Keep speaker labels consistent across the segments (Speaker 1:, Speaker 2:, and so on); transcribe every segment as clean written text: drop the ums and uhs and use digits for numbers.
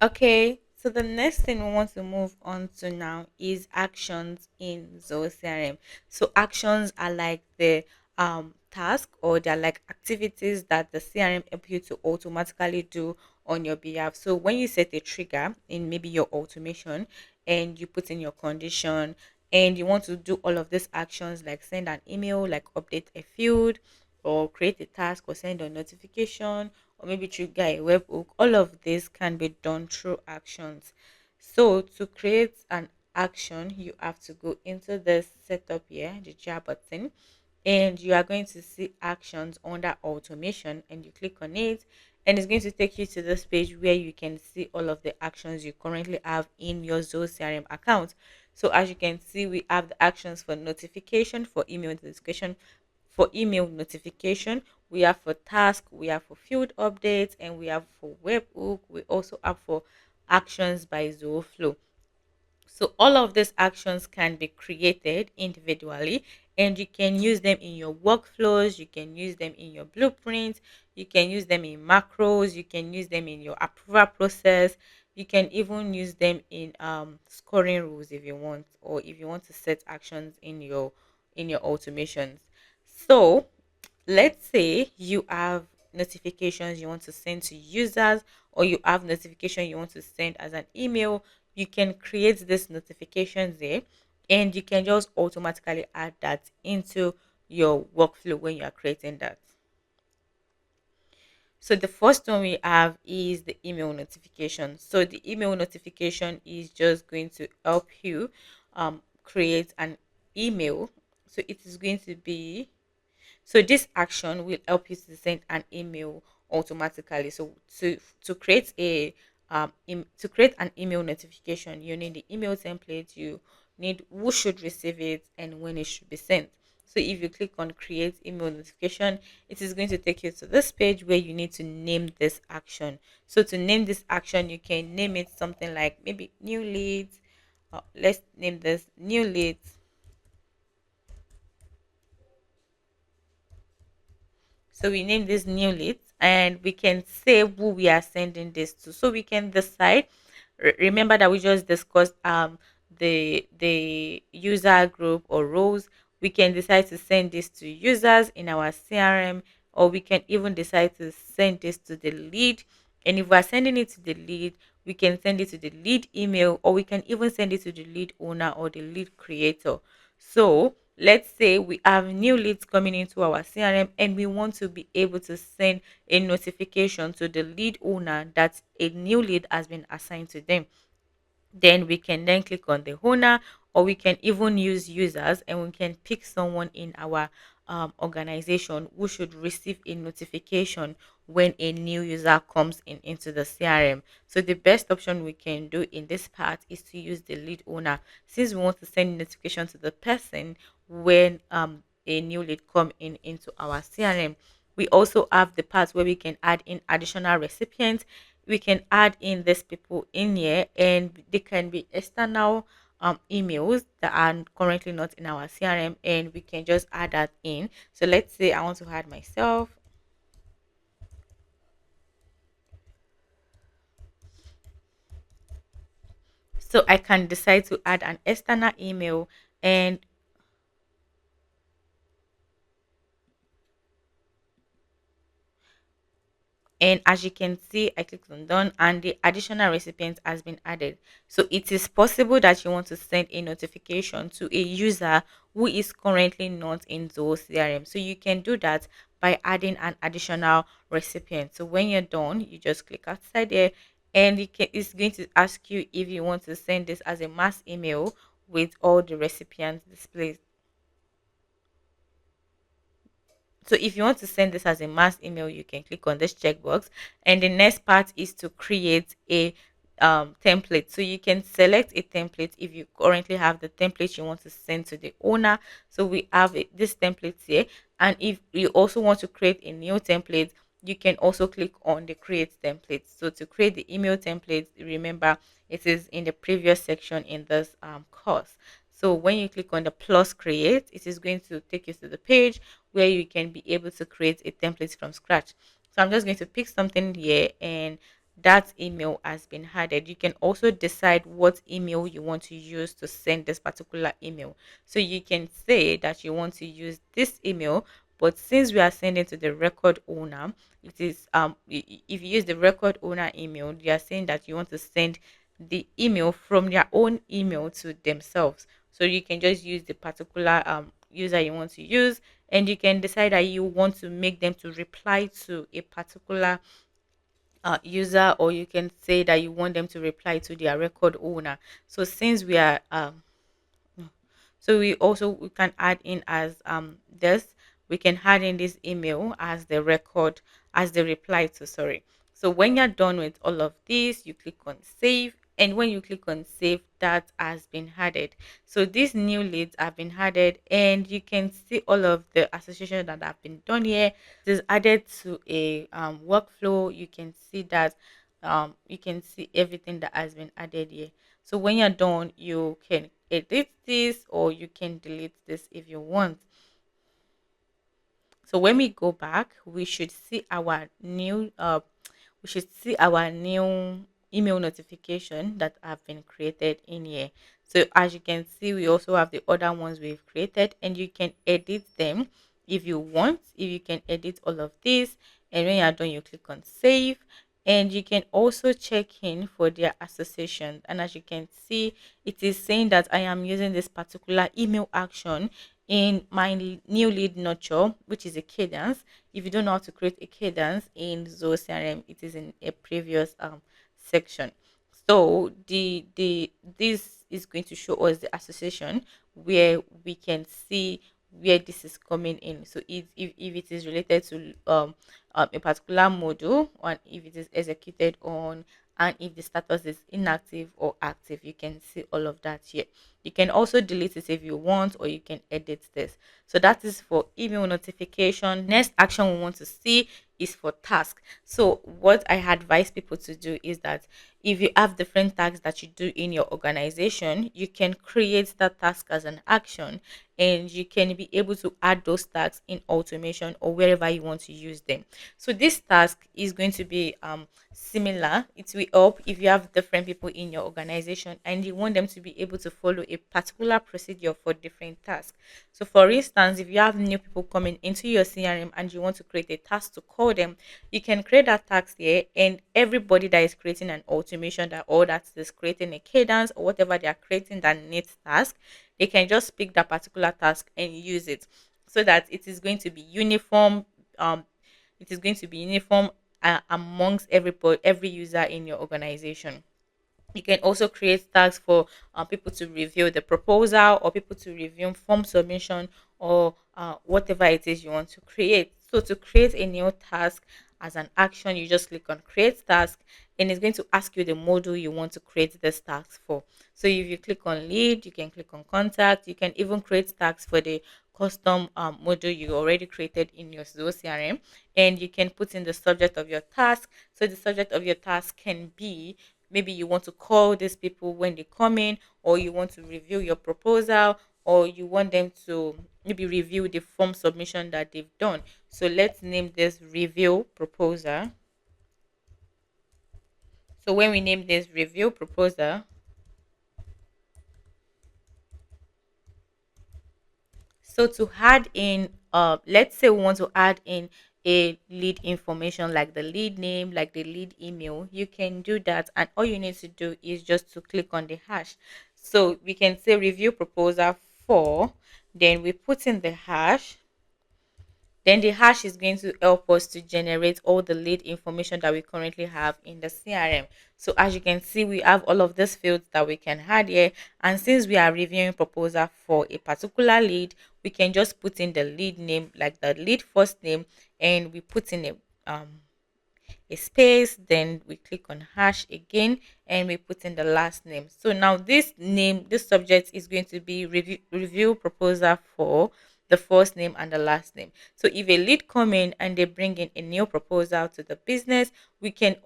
Speaker 1: Okay, so the next thing we want to move on to now is actions in Zoho CRM. So actions are like the task, or they're like activities that the CRM help you to automatically do on your behalf. So when you set a trigger in maybe your automation and you put in your condition and you want to do all of these actions like send an email, like update a field, or create a task, or send a notification, or maybe trigger a webhook. All of this can be done through actions. So to create an action, you have to go into this setup here, the jar button, and you are going to see actions under automation, and you click on it, and it's going to take you to this page where you can see all of the actions you currently have in your Zoho CRM account. So as you can see, we have the actions for notification, for email notification, we have for task, we have for field updates, and we have for webhook. We also have for actions by Zoho Flow. So all of these actions can be created individually, and you can use them in your workflows, you can use them in your blueprints, you can use them in macros, you can use them in your approval process, you can even use them in scoring rules if you want, or if you want to set actions in your automations. So let's say you have notifications you want to send to users, or you have notification you want to send as an email. You can create this notifications there, and you can just automatically add that into your workflow when you are creating that. So the first one we have is the email notification. So the email notification is just going to help you create an email. So it is going to be, so this action will help you to send an email automatically. So to create to create an email notification, you need the email template, you need who should receive it and when it should be sent. So if you click on create email notification, it is going to take you to this page where you need to name this action. So to name this action, you can name it something like maybe new leads. Let's name this new leads. So we name this new leads, and we can say who we are sending this to. So we can decide. Remember that we just discussed the user group or roles. We can decide to send this to users in our CRM, or we can even decide to send this to the lead. And if we are sending it to the lead, we can send it to the lead email, or we can even send it to the lead owner or the lead creator. So let's say we have new leads coming into our CRM, and we want to be able to send a notification to the lead owner that a new lead has been assigned to them. Then we can then click on the owner, or we can even use users, and we can pick someone in our organization who should receive a notification when a new user comes in into the CRM. So the best option we can do in this part is to use the lead owner, since we want to send notification to the person when a new lead come in into our CRM. We also have the part where we can add in additional recipients. We can add in these people in here, and they can be external emails that are currently not in our CRM, and we can just add that in. So let's say I want to add myself. So I can decide to add an external email, and as you can see, I clicked on done, and the additional recipient has been added. So it is possible that you want to send a notification to a user who is currently not in those CRM. So you can do that by adding an additional recipient. So when you're done, you just click outside there, and it's going to ask you if you want to send this as a mass email with all the recipients displayed. So if you want to send this as a mass email, you can click on this checkbox. And the next part is to create a template. So you can select a template if you currently have the template you want to send to the owner. So we have this template here. And if you also want to create a new template, you can also click on the create template. So to create the email template, remember it is in the previous section in this course. So when you click on the plus create, it is going to take you to the page where you can be able to create a template from scratch. So I'm just going to pick something here, and that email has been added. You can also decide what email you want to use to send this particular email. So you can say that you want to use this email, but since we are sending to the record owner, it is if you use the record owner email, you are saying that you want to send the email from their own email to themselves. So you can just use the particular user you want to use, and you can decide that you want to make them to reply to a particular user, or you can say that you want them to reply to their record owner. So since we are so we can add in as this we can add in this email as the record, as the reply to, sorry. So when you're done with all of this, you click on save, and when you click on save, that has been added. So these new leads have been added, and you can see all of the association that have been done here. It is added to a workflow. You can see that you can see everything that has been added here. So when you're done, you can edit this, or you can delete this if you want. So when we go back, we should see our new email notification that have been created in here. So as you can see, we also have the other ones we've created, and you can edit them if you want. If you can edit all of this, and when you're done, you click on save, and you can also check in for their association. And as you can see, it is saying that I am using this particular email action in my new lead nurture, which is a cadence. If you don't know how to create a cadence in Zoho CRM, it is in a previous section. So the this is going to show us the association where we can see where this is coming in. So if it is related to a particular module, or if it is executed on, and if the status is inactive or active, you can see all of that here. You can also delete it if you want, or you can edit this. So that is for email notification. Next action we want to see is for task. So what I advise people to do is that if you have different tasks that you do in your organization, you can create that task as an action, and you can be able to add those tasks in automation or wherever you want to use them. So this task is going to be similar. It will help if you have different people in your organization and you want them to be able to follow a particular procedure for different tasks. So for instance, if you have new people coming into your CRM and you want to create a task to call them, you can create that task here, and everybody that is creating an automation, that or that is creating a cadence or whatever they are creating that needs task, they can just pick that particular task and use it, so that it is going to be uniform. It is going to be uniform amongst every user in your organization. You can also create tags for people to review the proposal, or people to review form submission, or whatever it is you want to create. So to create a new task as an action, you just click on create task, and it's going to ask you the module you want to create this task for. So if you click on lead, you can click on contact. You can even create tags for the custom module you already created in your Zoho CRM, and you can put in the subject of your task. So the subject of your task can be, maybe you want to call these people when they come in, or you want to review your proposal, or you want them to maybe review the form submission that they've done. So let's name this review proposal. So when we name this review proposal, so to add in, let's say we want to add in a lead information like the lead name, like the lead email, you can do that. And all you need to do is just to click on the hash. So we can say review proposal for, then we put in the hash, then the hash is going to help us to generate all the lead information that we currently have in the CRM. So as you can see, we have all of these fields that we can add here. And since we are reviewing proposal for a particular lead, we can just put in the lead name, like the lead first name, and we put in a space, then we click on hash again, and we put in the last name. So now this subject is going to be review proposal for the first name and the last name. So if a lead come in and they bring in a new proposal to the business, we can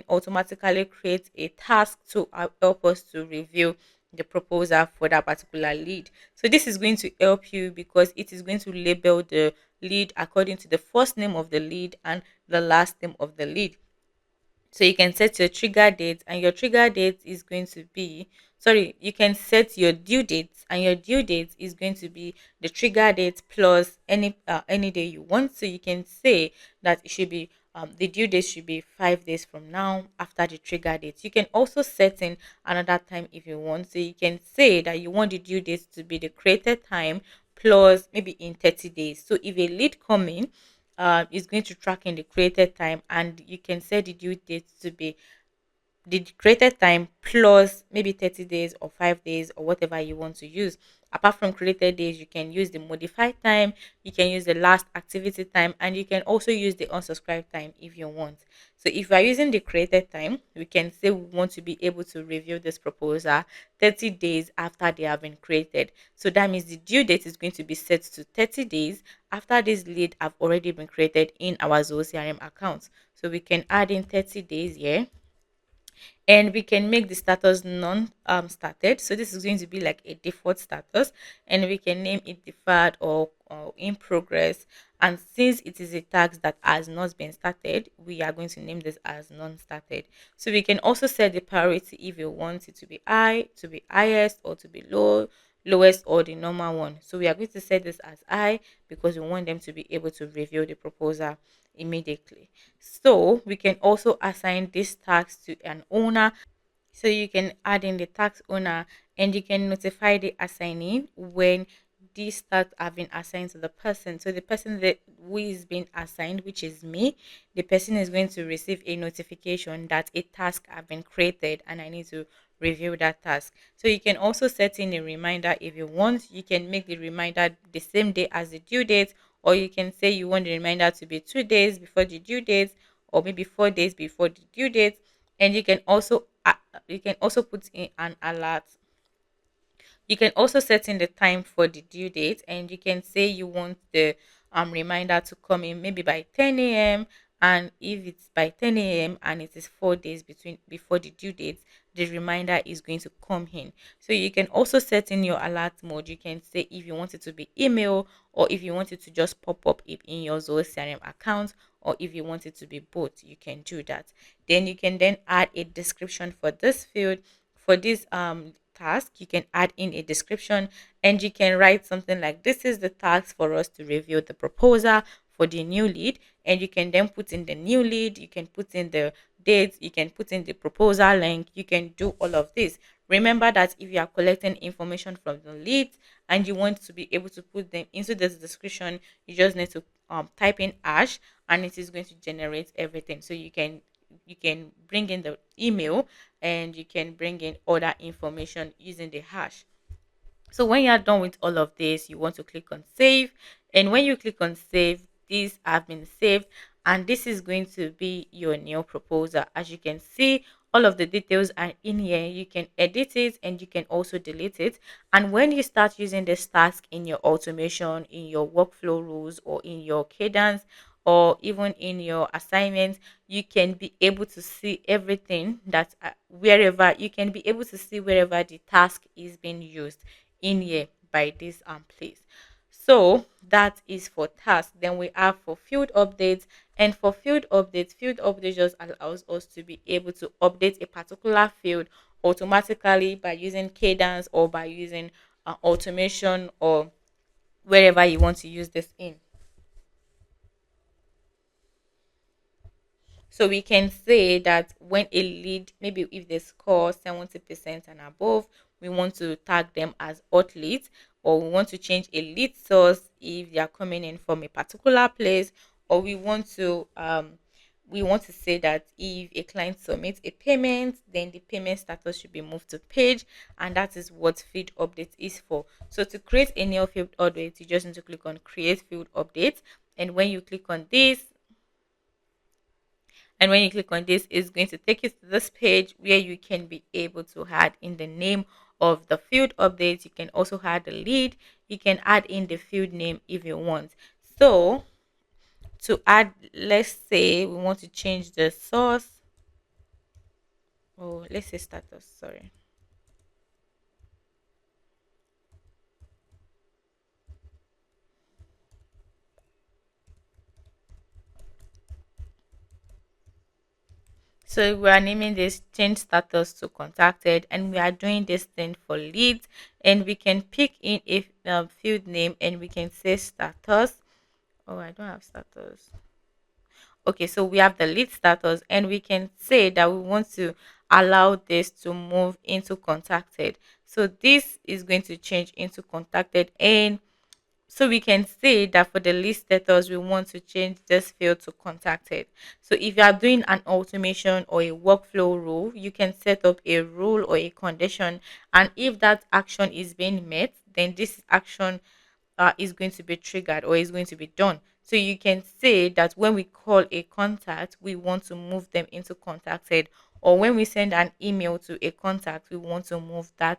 Speaker 1: automatically create a task to help us to review the proposal for that particular lead. So this is going to help you because it is going to label the lead according to the first name of the lead and the last name of the lead. So you can set your trigger date, and your trigger date is going to be, sorry, you can set your due date, and your due date is going to be the trigger date plus any day you want. So you can say that it should be the due date should be 5 days from now after the trigger date. You can also set in another time if you want. So you can say that you want the due date to be the created time plus maybe in 30 days. So if a lead come in, is going to track in the created time, and you can set the due date to be the created time plus maybe 30 days or 5 days or whatever you want to use. Apart from created days, you can use the modified time, you can use the last activity time, and you can also use the unsubscribe time if you want. So if you are using the created time, we can say we want to be able to review this proposal 30 days after they have been created. So that means the due date is going to be set to 30 days after this lead have already been created in our Zoho CRM account. So we can add in 30 days here, and we can make the status non started. So this is going to be like a default status, and we can name it deferred or in progress. And since it is a task that has not been started, we are going to name this as non-started. So we can also set the priority if you want it to be high, to be highest, or to be low, lowest, or the normal one. So we are going to set this as high because we want them to be able to review the proposal immediately. So we can also assign this task to an owner. So you can add in the tax owner, and you can notify the assignee when these tasks have been assigned to the person. So the person that who is being assigned, which is me, the person is going to receive a notification that a task have been created and I need to review that task. So you can also set in a reminder if you want. You can make the reminder the same day as the due date, or you can say you want the reminder to be 2 days before the due date, or maybe 4 days before the due date. And you can also put in an alert. You can also set in the time for the due date, and you can say you want the reminder to come in maybe by 10 a.m. And if it's by 10 a.m. and it is 4 days between before the due date, the reminder is going to come in. So you can also set in your alert mode. You can say if you want it to be email, or if you want it to just pop up in your Zoho CRM account, or if you want it to be both, you can do that. Then you can then add a description for this field. For this task, you can add in a description, and you can write something like, this is the task for us to review the proposal for the new lead. And you can then put in the new lead, you can put in the dates, you can put in the proposal link, you can do all of this. Remember that if you are collecting information from the leads and you want to be able to put them into this description, you just need to type in hash, and it is going to generate everything. So you can bring in the email, and you can bring in other information using the hash. So when you're done with all of this, you want to click on save. And when you click on save, these have been saved, and this is going to be your new proposal. As you can see, all of the details are in here. You can edit it and you can also delete it. And when you start using this task in your automation, in your workflow rules, or in your cadence, or even in your assignments, you can be able to see everything that wherever you can be able to see wherever the task is being used in here by this place. So that is for task. Then we have for field updates. And for field updates just allows us to be able to update a particular field automatically by using cadence, or by using automation, or wherever you want to use this in. So we can say that when a lead, maybe if they score 70% and above, we want to tag them as hot leads, or we want to change a lead source if they are coming in from a particular place, or we want to say that if a client submits a payment, then the payment status should be moved to page, and that is what field update is for. So to create a new field update, you just need to click on create field update, and when you click on this, it's going to take you to this page where you can be able to add in the name of the field updates. You can also add the lead. You can add in the field name if you want. So to add, let's say we want to change the source. Oh, let's say status. Sorry. So we are naming this change status to contacted, and we are doing this thing for leads, and we can pick in a field name, and we can say status. Oh, I don't have status. Okay, so we have the lead status, and we can say that we want to allow this to move into contacted. So this is going to change into contacted, and so we can say that for the list status, we want to change this field to contacted. So if you are doing an automation or a workflow rule, you can set up a rule or a condition. And if that action is being met, then this action is going to be triggered or is going to be done. So you can say that when we call a contact, we want to move them into contacted, or when we send an email to a contact, we want to move that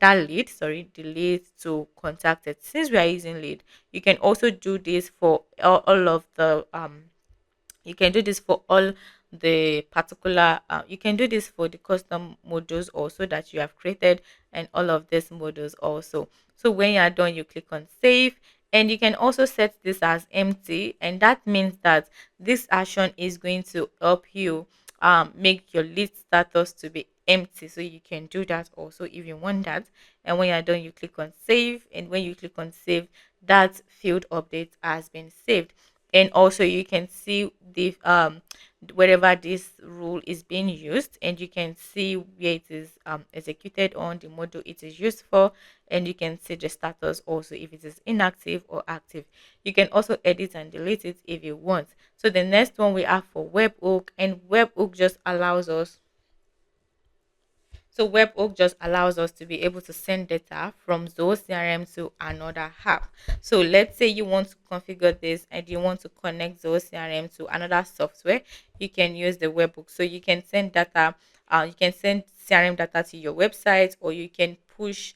Speaker 1: that lead, sorry, the lead to contacted. Since we are using lead, you can also do this for all of the you can do this for all the particular you can do this for the custom modules also that you have created, and all of these modules also. So when you are done, you click on save, and you can also set this as empty, and that means that this action is going to help you make your lead status to be empty. So you can do that also if you want that. And when you're done, you click on save, and when you click on save, that field update has been saved. And also you can see the wherever this rule is being used, and you can see where it is executed on, the module it is used for, and you can see the status also if it is inactive or active. You can also edit and delete it if you want. So the next one we have for webhook, and webhook just allows us so Webhook just allows us to be able to send data from Zoho CRM to another app. So let's say you want to configure this and you want to connect Zoho CRM to another software, you can use the Webhook. So you can send data, you can send CRM data to your website, or you can push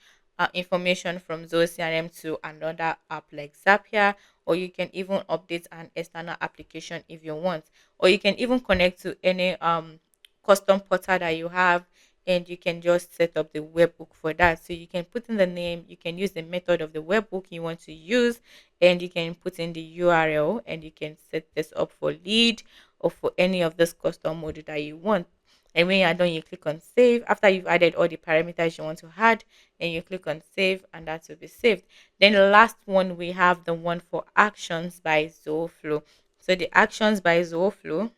Speaker 1: information from Zoho CRM to another app like Zapier, or you can even update an external application if you want, or you can even connect to any custom portal that you have, and you can just set up the webhook for that. So you can put in the name, you can use the method of the webhook you want to use, and you can put in the URL, and you can set this up for lead or for any of this custom module that you want. And when you're done, you click on save after you've added all the parameters you want to add, and you click on save, and that will be saved. Then the last one, we have the one for actions by Zoho. So the actions by Zoho,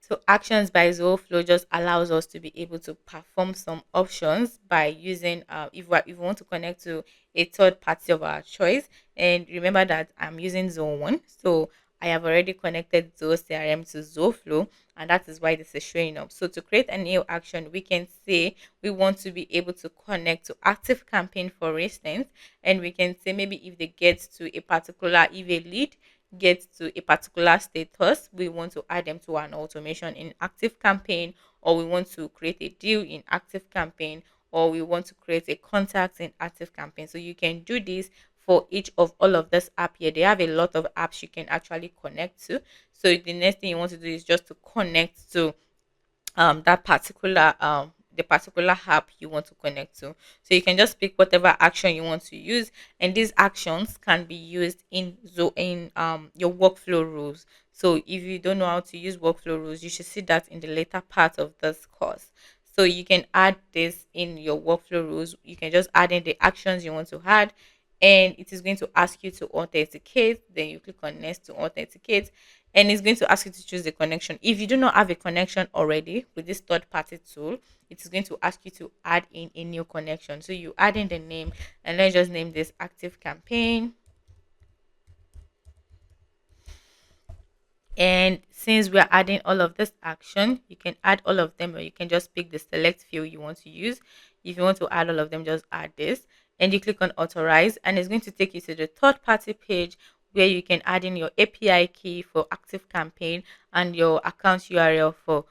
Speaker 1: so actions by Zoho just allows us to be able to perform some options by using if we want to connect to a third party of our choice. And remember that I'm using Zoho one, so I have already connected Zoho CRM to Zoho, and that is why this is showing up. So to create a new action, we can say we want to be able to connect to active campaign, for instance, and we can say maybe if they get to a particular, if a lead get to a particular status, we want to add them to an automation in active campaign, or we want to create a deal in active campaign, or we want to create a contact in active campaign. So you can do this for each of all of this app here. They have a lot of apps you can actually connect to. So the next thing you want to do is just to connect to that particular the particular app you want to connect to. So you can just pick whatever action you want to use, and these actions can be used in your workflow rules. So if you don't know how to use workflow rules, you should see that in the later part of this course. So you can add this in your workflow rules. You can just add in the actions you want to add, and it is going to ask you to authenticate. Then you click on next to authenticate, and it's going to ask you to choose the connection. If you do not have a connection already with this third party tool, it is going to ask you to add in a new connection. So you add in the name, and let's just name this active campaign. And since we're adding all of this action, you can add all of them, or you can just pick the select field you want to use. If you want to add all of them, just add this, and you click on authorize, and it's going to take you to the third party page where you can add in your API key for active campaign and your account URL for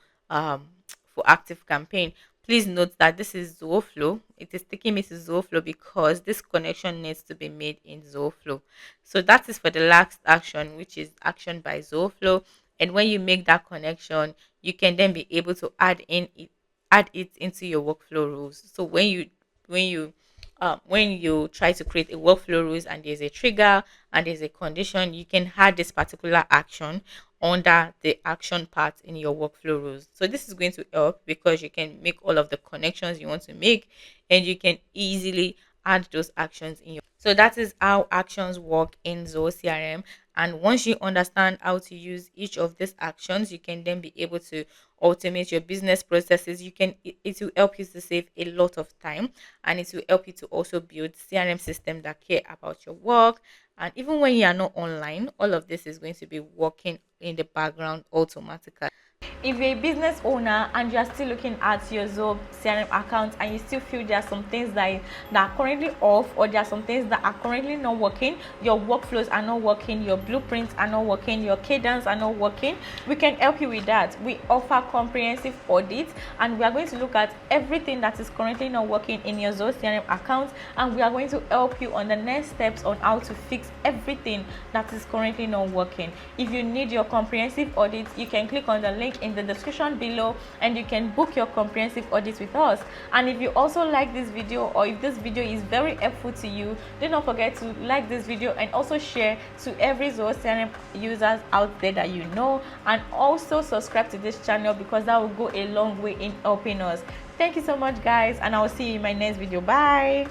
Speaker 1: active campaign. Please note that this is Zoho. It is taking me to Zoho because this connection needs to be made in Zoho. So that is for the last action, which is action by Zoho. And when you make that connection, you can then be able to add it into your workflow rules. So when you when you try to create a workflow rules and there's a trigger and there's a condition, you can add this particular action under the action part in your workflow rules. So this is going to help because you can make all of the connections you want to make, and you can easily add those actions in your. So that is how actions work in Zoho CRM. And once you understand how to use each of these actions, you can then be able to automate your business processes. It will help you to save a lot of time, and it will help you to also build CRM system that care about your work. And even when you are not online, all of this is going to be working in the background automatically. If you're a business owner and you are still looking at your Zoho CRM account and you still feel there are some things that are currently off, or there are some things that are currently not working, your workflows are not working, your blueprints are not working, your cadence are not working, we can help you with that. We offer comprehensive audits, and we are going to look at everything that is currently not working in your Zoho CRM account, and we are going to help you on the next steps on how to fix everything that is currently not working. If you need your comprehensive audit, you can click on the link in the description below and you can book your comprehensive audit with us. And if you also like this video, or if this video is very helpful to you, do not forget to like this video and also share to every Zoho CRM users out there that you know, and also subscribe to this channel because that will go a long way in helping us. Thank you so much, guys, and I will see you in my next video. Bye.